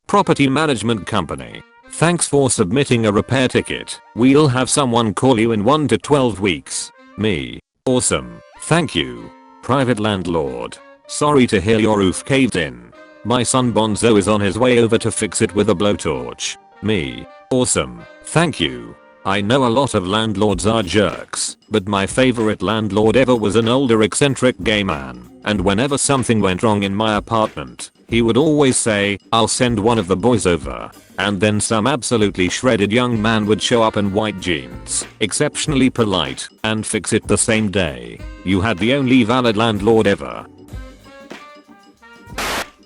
Property management company. Thanks for submitting a repair ticket. We'll have someone call you in 1 to 12 weeks. Me. Awesome. Thank you. Private landlord. Sorry to hear your roof caved in. My son Bonzo is on his way over to fix it with a blowtorch. Me. Awesome. Thank you. I know a lot of landlords are jerks, but my favorite landlord ever was an older eccentric gay man, and whenever something went wrong in my apartment, he would always say, "I'll send one of the boys over." And then some absolutely shredded young man would show up in white jeans, exceptionally polite, and fix it the same day. You had the only valid landlord ever.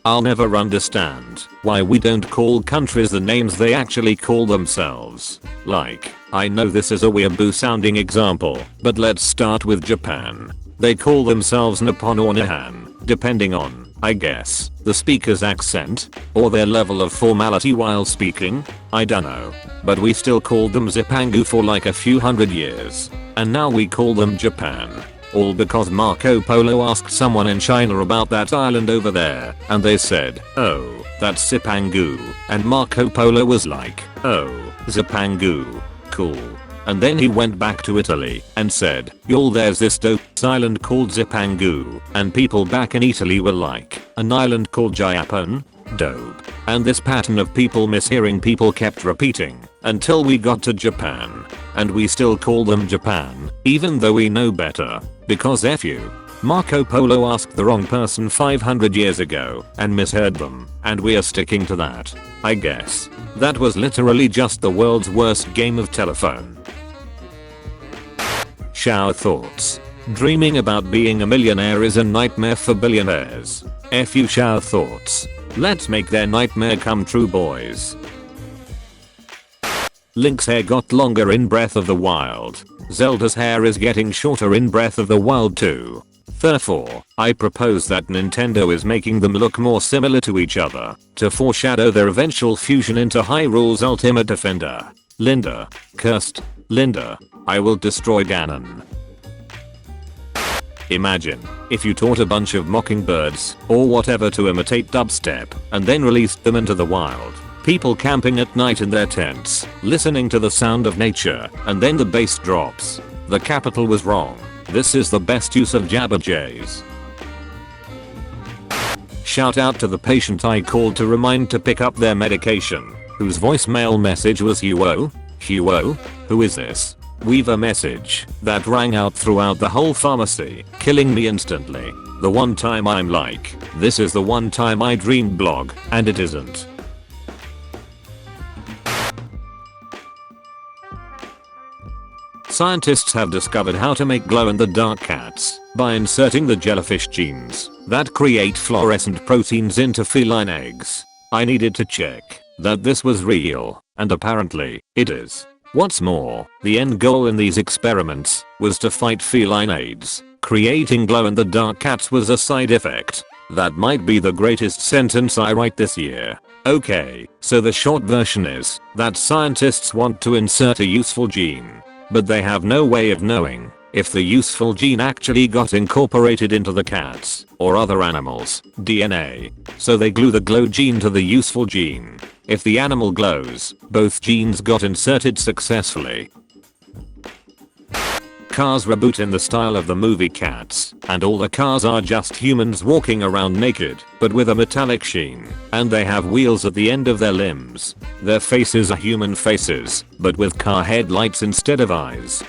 I'll never understand why we don't call countries the names they actually call themselves. Like, I know this is a weeaboo sounding example, but let's start with Japan. They call themselves Nippon or Nihan, depending on, I guess, the speaker's accent, or their level of formality while speaking. I dunno. But we still called them Zipangu for like a few hundred years. And now we call them Japan. All because Marco Polo asked someone in China about that island over there, and they said, "Oh, that's Zipangu," and Marco Polo was like, "Oh, Zipangu. Cool." And then he went back to Italy and said, "Y'all, there's this dope island called Zipangu," and people back in Italy were like, "An island called Japan? Dope." And this pattern of people mishearing people kept repeating until we got to Japan. And we still call them Japan, even though we know better. Because F you. Marco Polo asked the wrong person 500 years ago and misheard them, and we are sticking to that. I guess. That was literally just the world's worst game of telephone. Shower thoughts. Dreaming about being a millionaire is a nightmare for billionaires. F you shower thoughts. Let's make their nightmare come true, boys. Link's hair got longer in Breath of the Wild. Zelda's hair is getting shorter in Breath of the Wild too. Therefore, I propose that Nintendo is making them look more similar to each other to foreshadow their eventual fusion into Hyrule's Ultimate Defender. Linda. Cursed. Linda. I will destroy Ganon. Imagine if you taught a bunch of mockingbirds or whatever to imitate dubstep and then released them into the wild. People camping at night in their tents, listening to the sound of nature, and then the bass drops. The capital was wrong. This is the best use of Jabberjays. Shout out to the patient I called to remind to pick up their medication, whose voicemail message was "Huo? Huo? Who is this?" Weave a message that rang out throughout the whole pharmacy, killing me instantly. The one time I'm like, this is the one time I dreamed blog, and it isn't. Scientists have discovered how to make glow-in-the-dark cats by inserting the jellyfish genes that create fluorescent proteins into feline eggs. I needed to check that this was real, and apparently, it is. What's more, the end goal in these experiments was to fight feline AIDS. Creating glow-in-the-dark cats was a side effect. That might be the greatest sentence I write this year. Okay, so the short version is that scientists want to insert a useful gene, but they have no way of knowing if the useful gene actually got incorporated into the cat's or other animals' DNA. So they glue the glow gene to the useful gene. If the animal glows, both genes got inserted successfully. Cars reboot in the style of the movie Cats, and all the cars are just humans walking around naked, but with a metallic sheen, and they have wheels at the end of their limbs. Their faces are human faces, but with car headlights instead of eyes.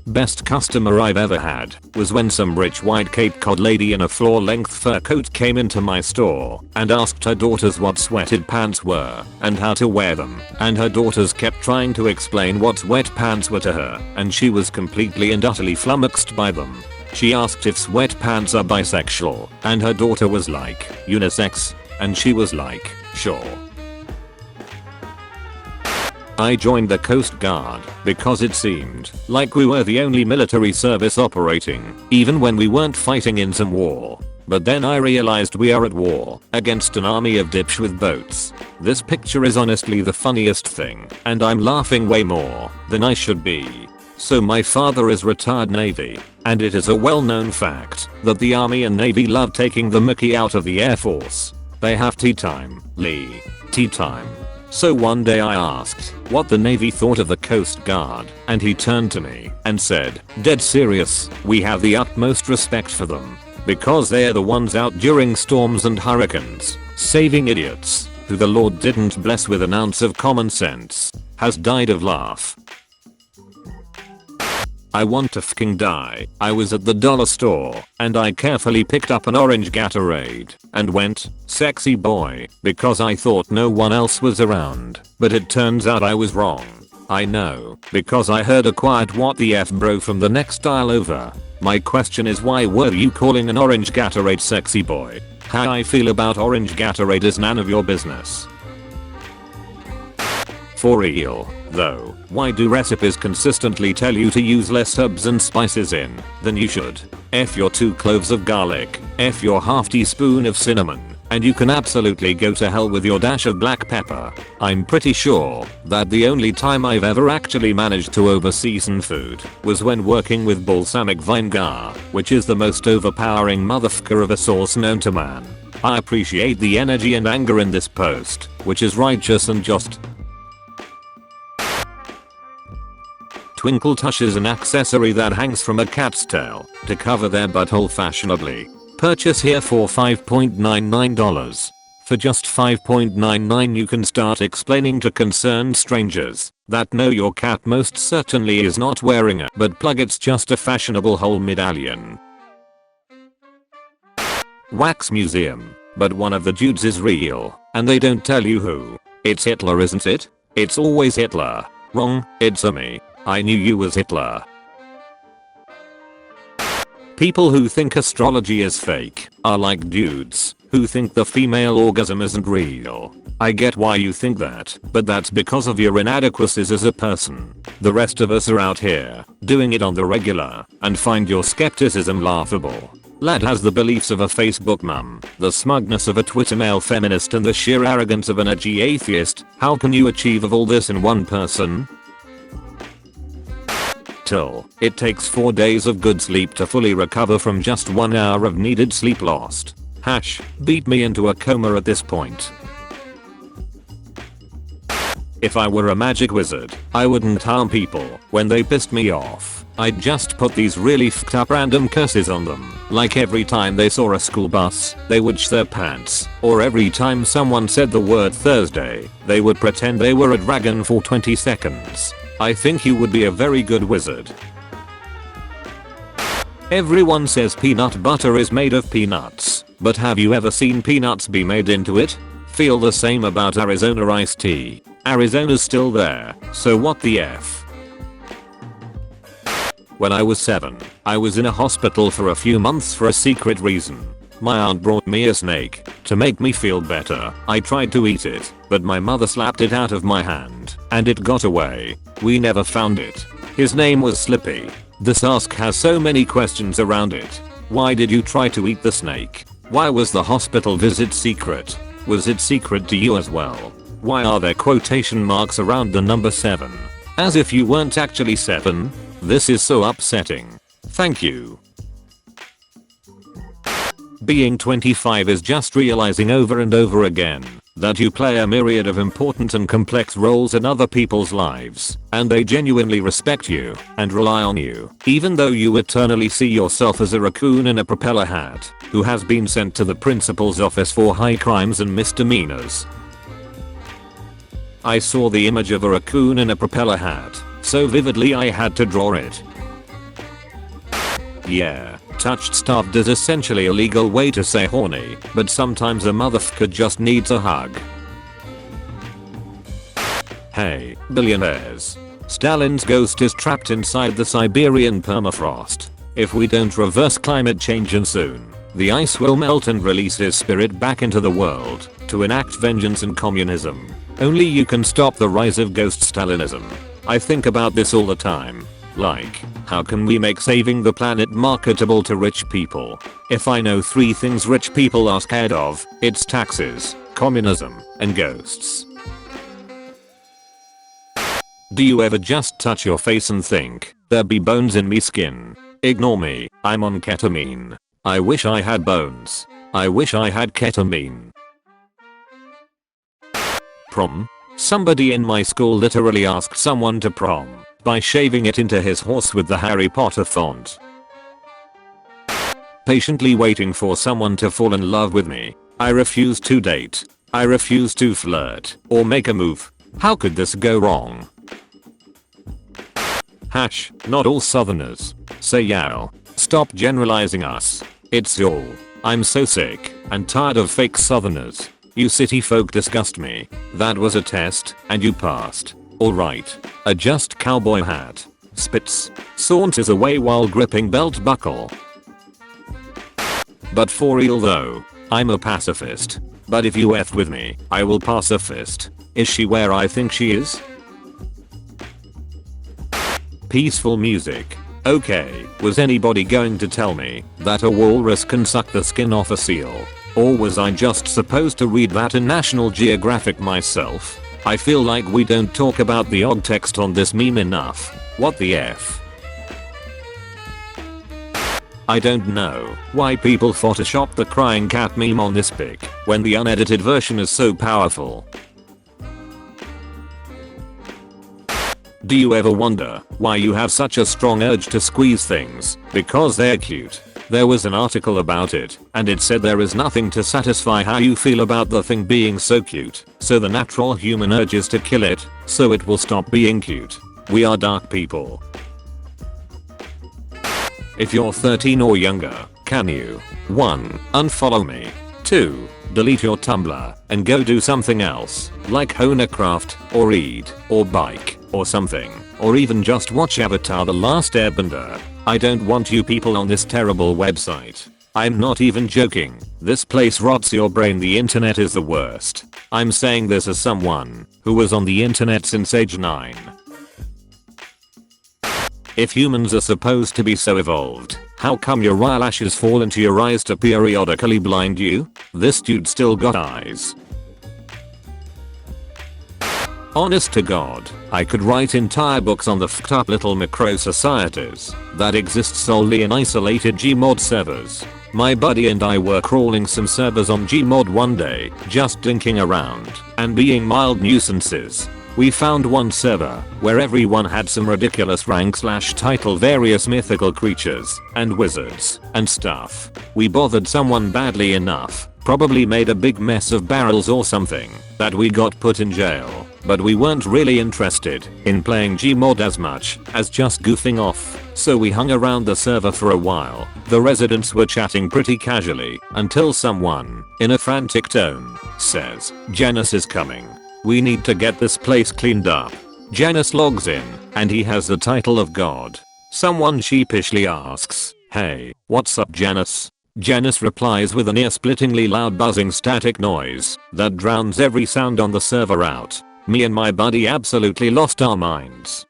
Best customer I've ever had was when some rich white Cape Cod lady in a floor-length fur coat came into my store and asked her daughters what sweated pants were and how to wear them, and her daughters kept trying to explain what sweat pants were to her, and she was completely and utterly flummoxed by them. She asked if sweat pants are bisexual, and her daughter was like, "Unisex?" And she was like, "Sure." I joined the Coast Guard because it seemed like we were the only military service operating, even when we weren't fighting in some war. But then I realized we are at war against an army of dipsh with boats. This picture is honestly the funniest thing, and I'm laughing way more than I should be. So my father is retired Navy, and it is a well-known fact that the Army and Navy love taking the mickey out of the Air Force. They have tea time, Lee. Tea time. So one day I asked what the Navy thought of the Coast Guard, and he turned to me and said, "Dead serious, we have the utmost respect for them. Because they're the ones out during storms and hurricanes, saving idiots, who the Lord didn't bless with an ounce of common sense." Has died of laugh. I want to fucking die. I was at the dollar store, and I carefully picked up an orange Gatorade, and went, "Sexy boy," because I thought no one else was around, but it turns out I was wrong. I know, because I heard a quiet "what the F bro" from the next aisle over. My question is, why were you calling an orange Gatorade sexy boy? How I feel about orange Gatorade is none of your business. For real, though, why do recipes consistently tell you to use less herbs and spices in than you should? F your 2 cloves of garlic, F your half teaspoon of cinnamon, and you can absolutely go to hell with your dash of black pepper. I'm pretty sure that the only time I've ever actually managed to over-season food was when working with balsamic vinegar, which is the most overpowering motherfucker of a sauce known to man. I appreciate the energy and anger in this post, which is righteous and just. Twinkle Tush is an accessory that hangs from a cat's tail to cover their butthole fashionably. Purchase here for $5.99. For just $5.99 you can start explaining to concerned strangers that no, your cat most certainly is not wearing a butt plug, it's just a fashionable whole medallion. Wax museum, but one of the dudes is real, and they don't tell you who. It's Hitler, isn't it? It's always Hitler. Wrong, it's a me. I knew you was Hitler. People who think astrology is fake are like dudes who think the female orgasm isn't real. I get why you think that, but that's because of your inadequacies as a person. The rest of us are out here doing it on the regular and find your skepticism laughable. Lad has the beliefs of a Facebook mum, the smugness of a Twitter male feminist, and the sheer arrogance of an edgy atheist. How can you achieve of all this in one person? It takes 4 days of good sleep to fully recover from just 1 hour of needed sleep lost. Beat me into a coma at this point. If I were a magic wizard, I wouldn't harm people when they pissed me off. I'd just put these really fucked up random curses on them. Like every time they saw a school bus, they would sh their pants. Or every time someone said the word Thursday, they would pretend they were a dragon for 20 seconds. I think you would be a very good wizard. Everyone says peanut butter is made of peanuts, but have you ever seen peanuts be made into it? Feel the same about Arizona iced tea. Arizona's still there, so what the F? When I was 7, I was in a hospital for a few months for a secret reason. My aunt brought me a snake to make me feel better. I tried to eat it, but my mother slapped it out of my hand, and it got away. We never found it. His name was Slippy. This ask has so many questions around it. Why did you try to eat the snake? Why was the hospital visit secret? Was it secret to you as well? Why are there quotation marks around the number 7? As if you weren't actually 7? This is so upsetting. Thank you. Being 25 is just realizing over and over again that you play a myriad of important and complex roles in other people's lives, and they genuinely respect you and rely on you, even though you eternally see yourself as a raccoon in a propeller hat who has been sent to the principal's office for high crimes and misdemeanors. I saw the image of a raccoon in a propeller hat so vividly I had to draw it. Yeah, touched stuffed is essentially a legal way to say horny, but sometimes a motherfucker just needs a hug. Hey, billionaires. Stalin's ghost is trapped inside the Siberian permafrost. If we don't reverse climate change and soon, the ice will melt and release his spirit back into the world to enact vengeance and communism. Only you can stop the rise of ghost Stalinism. I think about this all the time. Like, how can we make saving the planet marketable to rich people? If I know 3 things rich people are scared of, it's taxes, communism, and ghosts. Do you ever just touch your face and think, There be bones in me skin. Ignore me, I'm on ketamine. I wish I had bones. I wish I had ketamine. Prom. Somebody in my school literally asked someone to prom by shaving it into his horse with the Harry Potter font. Patiently waiting for someone to fall in love with me. I refuse to date. I refuse to flirt or make a move. How could this go wrong? Not all southerners. Say y'all. Stop generalizing us. It's y'all. I'm so sick and tired of fake southerners. You city folk disgust me. That was a test and you passed. Alright. Adjust cowboy hat. Spits. Saunters away while gripping belt buckle. But for real though, I'm a pacifist. But if you F with me, I will pacifist. Is she where I think she is? Peaceful music. Okay, was anybody going to tell me that a walrus can suck the skin off a seal? Or was I just supposed to read that in National Geographic myself? I feel like we don't talk about the odd text on this meme enough. What the F? I don't know why people Photoshop the crying cat meme on this pic when the unedited version is so powerful. Do you ever wonder why you have such a strong urge to squeeze things? Because they're cute. There was an article about it, and it said there is nothing to satisfy how you feel about the thing being so cute, so the natural human urge is to kill it, so it will stop being cute. We are dark people. If you're 13 or younger, can you 1. Unfollow me, 2. Delete your Tumblr and go do something else, like hone a craft, or read, or bike, or something, or even just watch Avatar: The Last Airbender. I don't want you people on this terrible website. I'm not even joking. This place rots your brain. The internet is the worst. I'm saying this as someone who was on the internet since age 9. If humans are supposed to be so evolved, how come your eyelashes fall into your eyes to periodically blind you? This dude still got eyes. Honest to God, I could write entire books on the fucked up little micro societies that exist solely in isolated Gmod servers. My buddy and I were crawling some servers on Gmod one day, just dinking around and being mild nuisances. We found one server where everyone had some ridiculous rank/title, various mythical creatures and wizards and stuff. We bothered someone badly enough, probably made a big mess of barrels or something, that we got put in jail. But we weren't really interested in playing Gmod as much as just goofing off, so we hung around the server for a while. The residents were chatting pretty casually until someone, in a frantic tone, says, "Janus is coming. We need to get this place cleaned up." Janus logs in, and he has the title of God. Someone sheepishly asks, "Hey, what's up, Janus?" Janus replies with an ear-splittingly loud buzzing static noise that drowns every sound on the server out. Me and my buddy absolutely lost our minds.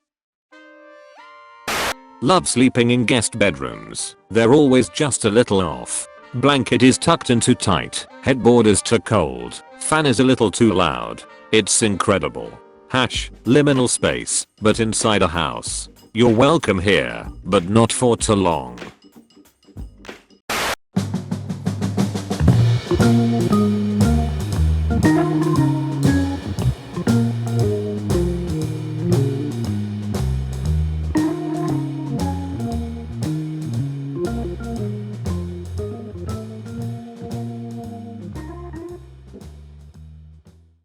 Love sleeping in guest bedrooms. They're always just a little off. Blanket is tucked in too tight, headboard is too cold, fan is a little too loud. It's incredible. Liminal space, but inside a house. You're welcome here, but not for too long.